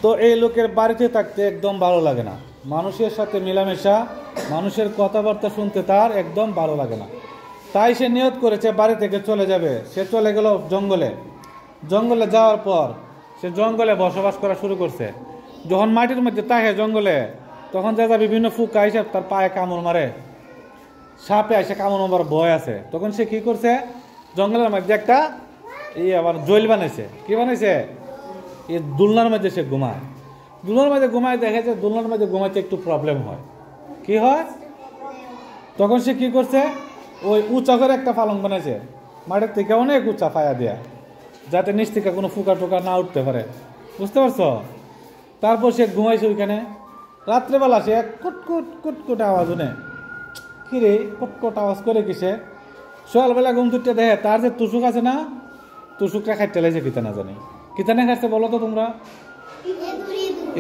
তো এই লোকের বাড়িতে থাকতে একদম ভালো লাগে না, মানুষের সাথে মেলামেশা, মানুষের কথাবার্তা শুনতে তার একদম ভালো লাগে না। তাই সে নিয়ত করেছে বাড়ি থেকে চলে যাবে। সে চলে গেল জঙ্গলে। জঙ্গলে যাওয়ার পর সে জঙ্গলে বসবাস করা শুরু করছে। যখন মাটির মধ্যে থাকে জঙ্গলে, তখন যা বিভিন্ন ফুকা হিসাব তার পায়ে কামড় মারে, সাপে এসে কামড় মারার ভয় আছে। তখন সে কি করছে, জঙ্গলের মধ্যে একটা আবার জৈল বানাইছে। কি বানাইছে? এই দুলনার মধ্যে সে ঘুমায়। দুলনার মধ্যে ঘুমায়, দেখে যে দুলনার মধ্যে ঘুমাইতে একটু প্রবলেম হয়। কি হয়? তখন সে কি করছে, ওই উঁচা করে একটা পালং বানাইছে, মাটির থেকে অনেক উঁচা পায়া দেয়া, যাতে নিচ থেকে কোনো ফুকা টুকা না উঠতে পারে। বুঝতে পারছো? তারপর সে ঘুমাইছে ওইখানে। রাত্রেবেলা সে এক কুটকুট কুটকুট আওয়াজ শুনে, কিরে কুটকুট আওয়াজ করে কিসে? সকালবেলা ঘুম তুলতে দেখে তার যে তুষুক আছে না, তুষুকটা খাইতে লাগছে কিতা না জানি। কিতা না খাইছে বলো তো তোমরা?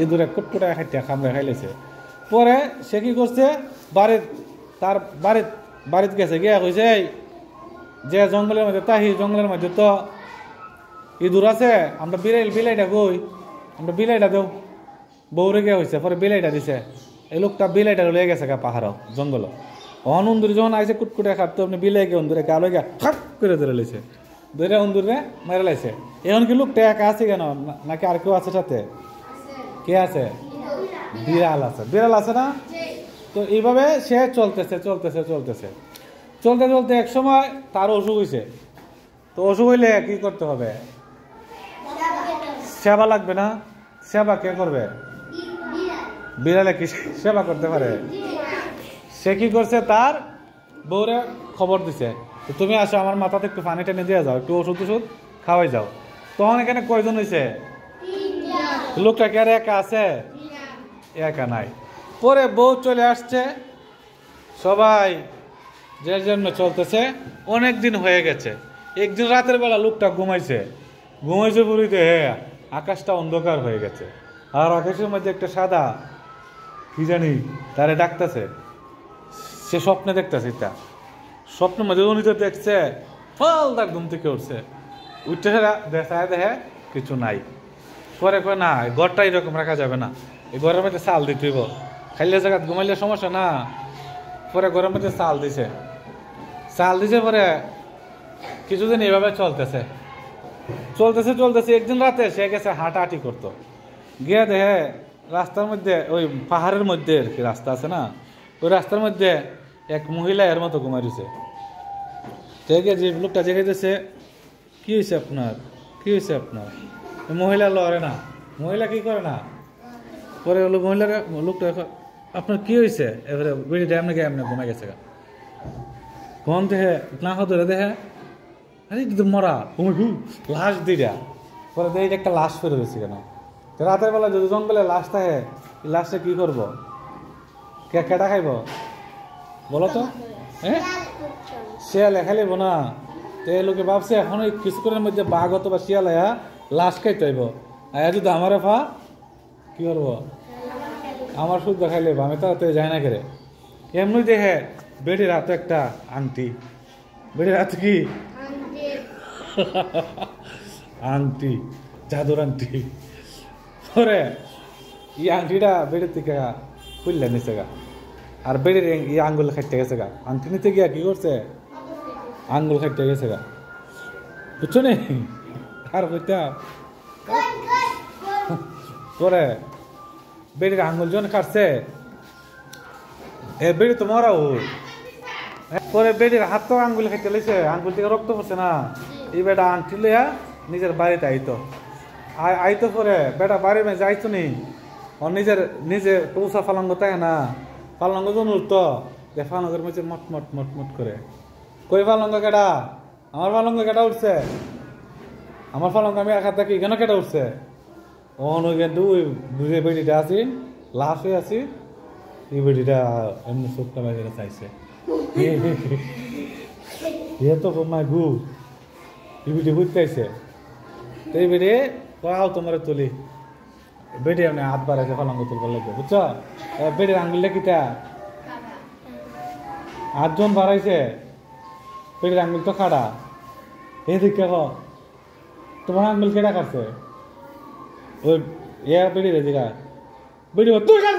ইঁদুরে কুটকুটা খাইতে খামড়ে খাইলেছে। পরে সে কি করছে, তার বাড়িতে গেছে, গিয়া কইছে যে জঙ্গলের মধ্যে তাহি, জঙ্গলের মধ্যে তো ইঁদুর আছে, আমরা বিলাইটা কই, আমরা বিলাইটা দেও। বউরে গিয়া হয়েছে, পরে বিলাইটা দিছে। এই লোকটা বিলাইটা লয়ে গেছে গা পাহাড় জঙ্গল। অন্দুর যখন আইসে কুটকুটে খাতো, আপনি বিলাই গিয়ে অন্দুরে গালো গিয়া ফাঁক করে ধরে লাইছে, ধরে অন্দুরে মেরে লাইছে। এখন কি লোকটা একা আছে কেন, নাকি আর কেউ আছে সাথে? কে আছে? বিড়াল আছে। বিড়াল আছে না? তো এইভাবে সে চলতেছে চলতেছে চলতেছে চলতে চলতে এক সময় তার অসুখ হয়েছে। তো অসুখ হইলে কি করতে হবে? সেবা লাগবে না? সেবা কে করবে? বিড়ালে কি সেবা করতে পারে? সে কি করছে, তার বউরে খবর দিছে, তুমি আসো আমার মাথাতে একটু পানি টেনে দিয়ে যাও, একটু ওষুধ ওষুধ খাওয়াই যাও। তখন এখানে কয়জন হয়েছে? লোকটা কি আর একা আছে? একা নাই। পরে বউ চলে আসছে, সবাই যে জন্য চলতেছে। অনেক দিন হয়ে গেছে। একদিন রাতের বেলা লোকটা ঘুমাইছে বুড়িতে, হ্যাঁ আকাশটা অন্ধকার হয়ে গেছে, আর আকাশের মধ্যে একটা সাদা কি জানি তারে ডাকতেছে। সে স্বপ্নে দেখতেছে, তা স্বপ্নের মধ্যে উনি তো দেখছে, ফল তার ঘুম থেকে উঠছে, উঠতে দেখে কিছু নাই। পরে কয় না, ঘরটা এরকম রাখা যাবে না, এই ঘরের মধ্যে চাল দিতে হইব, খাইলে জায়গা ঘুমাইলে সমস্যা না। পরে ঘরের মধ্যে চাল দিছে। পরে কিছুদিন এইভাবে চলতেছে চলতেছে চলতেছে। একদিন রাতে সে গেছে হাঁটাহাঁটি করতো, গিয়ে দেখে রাস্তার মধ্যে, ওই পাহাড়ের মধ্যে আর কি রাস্তা আছে না, ওই রাস্তার মধ্যে এক মহিলা এর মতো ঘুমাই দিছে। যে লোকটা জেগেছে, কি হয়েছে আপনার, কি হয়েছে আপনার? মহিলা লড়ে না, মহিলা কি করে না। পরে হলো মহিলার লোকটা, আপনার কি হয়েছে? এবারে বেড়িটা এমনি এমনি ঘুমাই গেছে। ঘুম দেখে না ধরে দেখে, আরে কিন্তু মরা লাশ দিটা। পরে দেখে একটা লাশ ফেরে গেছে। কেন রাতের বেলা যদি জঙ্গলে লাশ থাকে, লাশটা কি করবো? কেটা খাইব বলো তো? হ্যাঁ, শিয়ালে খাইব না। তো এই লোকে ভাবছে এখন ওই কিছুক্ষণের মধ্যে বাঘ অথবা শিয়াল আয়া লাশ খাইতে হইব। আয়া যদি আমারে কি করবো? আমার শুদ্ধ খাইলে আমি তো যাই না করে। এমনি দেখে বেটির হাতে একটা আংটি, বেটির হাতে কি আংটি, জাদুর আংটি। পরে এই আংটিটা বেড়ির থেকে খুললে নিচে গা, আর বেড়ির এই আঙ্গুল খাইতে গেছে গা। আংটি নিতে গিয়া কি করছে, আঙ্গুল খাইতে গেছে গা, বুঝছো নি? আর কইতা পরে বেড়ির আঙ্গুল জন কাটছে, বেড়ি তো মরা ওই। পরে বেড়ির হাত তো আঙ্গুল খাইতে লেছে, আঙ্গুল থেকে রক্ত পড়ছে না। এই বেটা আংটি লইয়া নিজের বাড়িতে আইতো পরে বেটা বাড়ির মেয়ে যাইতো নি, নিজে পৌঁছা ফালাঙ্গ তাই না, ফালাঙ্গ জন উঠতো, যে ফালাঙ্গের মধ্যে মটমট মটমট করে। কই ফালাঙ্গ কেটা? আমার ফালাঙ্গ কেটা উঠছে? আমার ফালাঙ্গ আমি একা থাকি, কেন কেটা উঠছে? কিন্তু ওই বুঝে বেড়িটা আছি, লাশ হয়ে আছি, এই বেড়িটা এমনি চোখটা বাইরে চাইছে। তো মাই গু এই বেটি বুঝতে আইছে। তো এই বেড়ে আও তোমার তুলি, বেড়ে এমনি হাত বাড়াইছে ফলাঙ্গ তুলবার লাগবে, বুঝছো? বেড়ের আঙ্গুলটা কিটা 8 জন বাড়াইছে, বেড়ের আঙ্গুল তো খাড়া। এই দিকে তোমার আঙ্গুল কেটা কাটছে? ওই বিড়ি রে জিগা বিড়ি তুই কাজ